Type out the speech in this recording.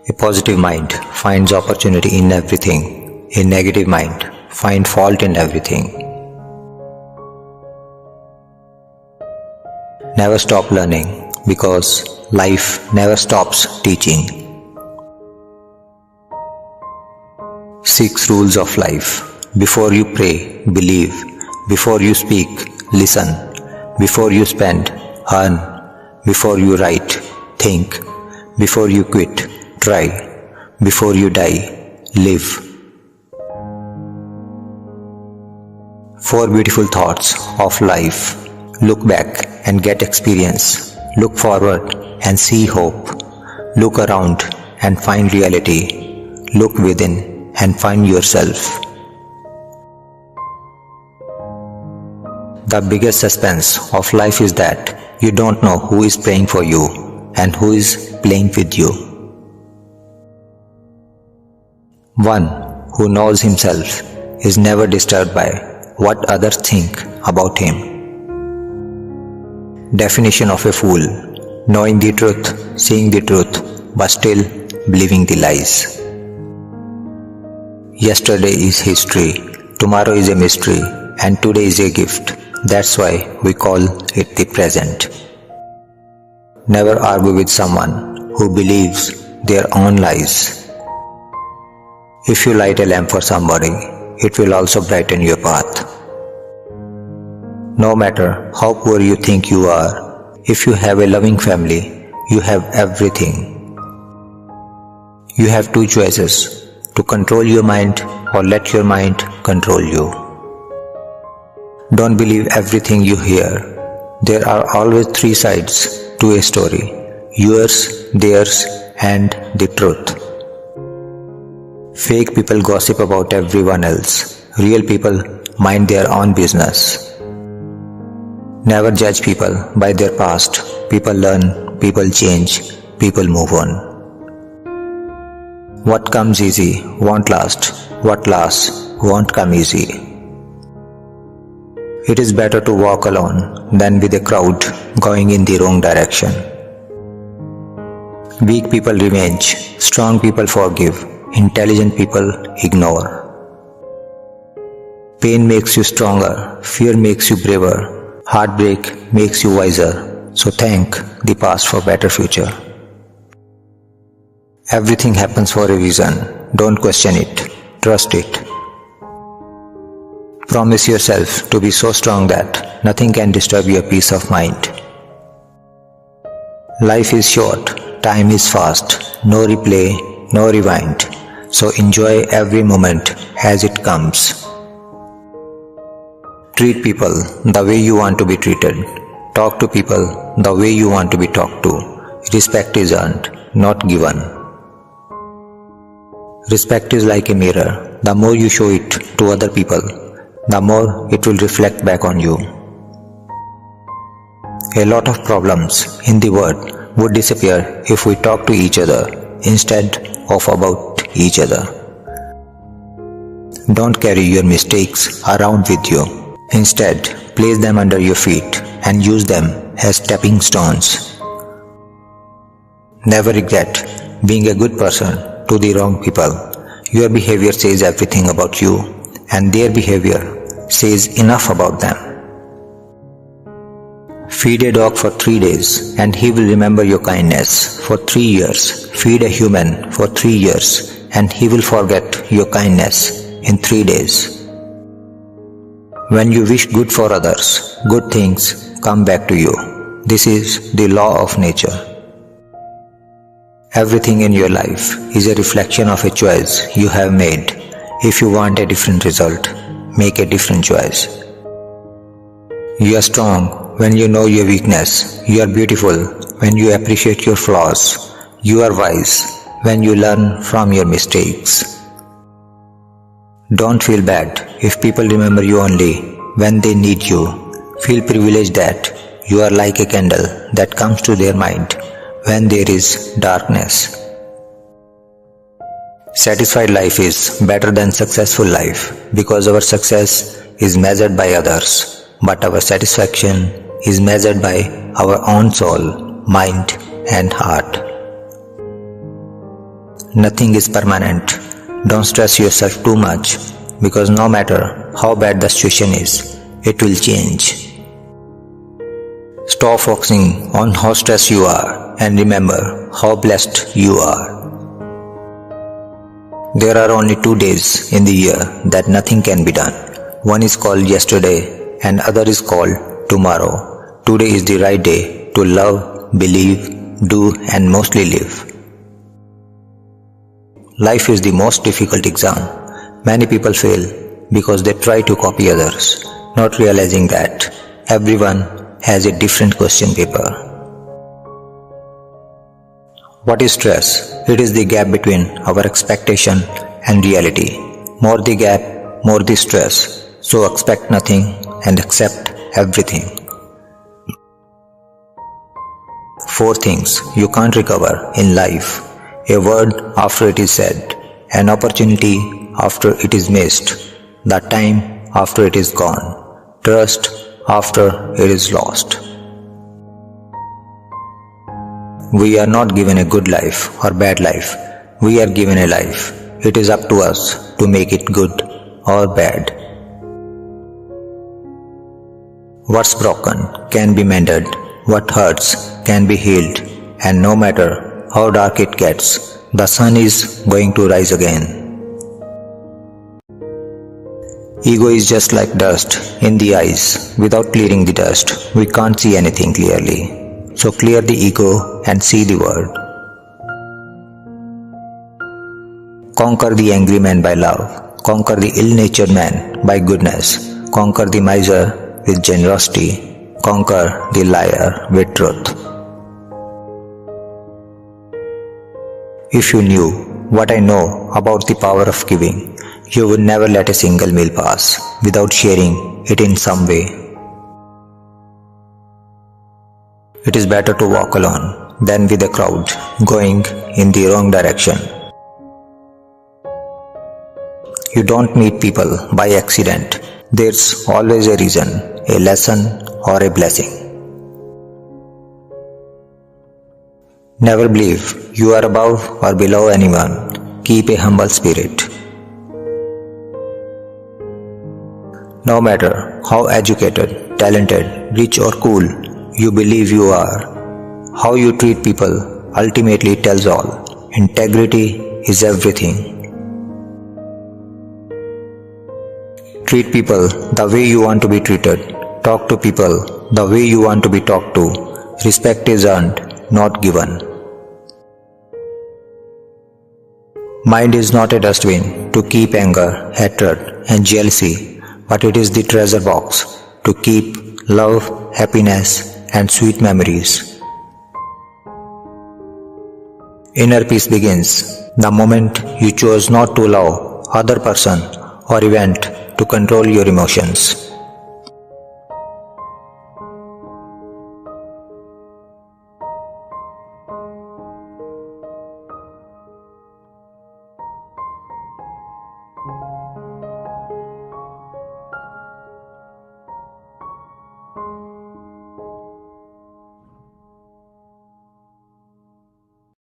A positive mind finds opportunity in everything. A negative mind finds fault in everything. Never stop learning because life never stops teaching. 6 rules of life. Before you pray, believe. Before you speak, listen. Before you spend, earn. Before you write, think. Before you quit, try. Before you die, live. 4 beautiful thoughts of life. Look back and get experience. Look forward and see hope. Look around and find reality. Look within and find yourself. The biggest suspense of life is that you don't know who is praying for you and who is playing with you. One who knows himself is never disturbed by what others think about him. Definition of a fool: knowing the truth, seeing the truth, but still believing the lies. Yesterday is history, tomorrow is a mystery, and today is a gift. That's why we call it the present. Never argue with someone who believes their own lies. If you light a lamp for somebody, it will also brighten your path. No matter how poor you think you are, if you have a loving family, you have everything. You have 2 choices: to control your mind or let your mind control you. Don't believe everything you hear. There are always 3 sides to a story: yours, theirs, and the truth. Fake people gossip about everyone else. Real people mind their own business. Never judge people by their past. People learn, people change, people move on. What comes easy won't last. What lasts won't come easy. It is better to walk alone than with a crowd going in the wrong direction. Weak people revenge, strong people forgive, intelligent people ignore. Pain makes you stronger, fear makes you braver, heartbreak makes you wiser, so thank the past for better future. Everything happens for a reason. Don't question it, trust it. Promise yourself to be so strong that nothing can disturb your peace of mind. Life is short, time is fast, no replay, no rewind, so enjoy every moment as it comes. Treat people the way you want to be treated. Talk to people the way you want to be talked to. Respect is earned, not given. Respect is like a mirror. The more you show it to other people, the more it will reflect back on you. A lot of problems in the world would disappear if we talk to each other instead of about each other. Don't carry your mistakes around with you. Instead, place them under your feet and use them as stepping stones. Never regret being a good person to the wrong people. Your behavior says everything about you, and their behavior says enough about them. Feed a dog for 3 days and he will remember your kindness for 3 years. Feed a human for 3 years and he will forget your kindness in 3 days. When you wish good for others, good things come back to you. This is the law of nature. Everything in your life is a reflection of a choice you have made. If you want a different result, make a different choice. You are strong when you know your weakness. You are beautiful when you appreciate your flaws. You are wise when you learn from your mistakes. Don't feel bad if people remember you only when they need you. Feel privileged that you are like a candle that comes to their mind when there is darkness. Satisfied life is better than successful life because our success is measured by others, but our satisfaction is measured by our own soul, mind, and heart. Nothing is permanent. Don't stress yourself too much because no matter how bad the situation is, it will change. Stop focusing on how stressed you are and remember how blessed you are. There are only 2 days in the year that nothing can be done. One is called yesterday and other is called tomorrow. Today is the right day to love, believe, do and mostly live. Life is the most difficult exam. Many people fail because they try to copy others, not realizing that everyone has a different question paper. What is stress? It is the gap between our expectation and reality. More the gap, more the stress. So expect nothing and accept everything. 4 things you can't recover in life. A word after it is said, an opportunity after it is missed, the time after it is gone, trust after it is lost. We are not given a good life or bad life. We are given a life. It is up to us to make it good or bad. What's broken can be mended. What hurts can be healed. And no matter how dark it gets, the sun is going to rise again. Ego is just like dust in the eyes. Without clearing the dust, we can't see anything clearly. So clear the ego and see the world. Conquer the angry man by love. Conquer the ill-natured man by goodness. Conquer the miser with generosity. Conquer the liar with truth. If you knew what I know about the power of giving, you would never let a single meal pass without sharing it in some way. It is better to walk alone than with a crowd going in the wrong direction. You don't meet people by accident. There's always a reason, a lesson or a blessing. Never believe you are above or below anyone. Keep a humble spirit. No matter how educated, talented, rich or cool you believe you are, how you treat people ultimately tells all. Integrity is everything. Treat people the way you want to be treated. Talk to people the way you want to be talked to. Respect is earned, not given. Mind is not a dustbin to keep anger, hatred and jealousy, but it is the treasure box to keep love, happiness and sweet memories. Inner peace begins the moment you choose not to allow other person or event to control your emotions.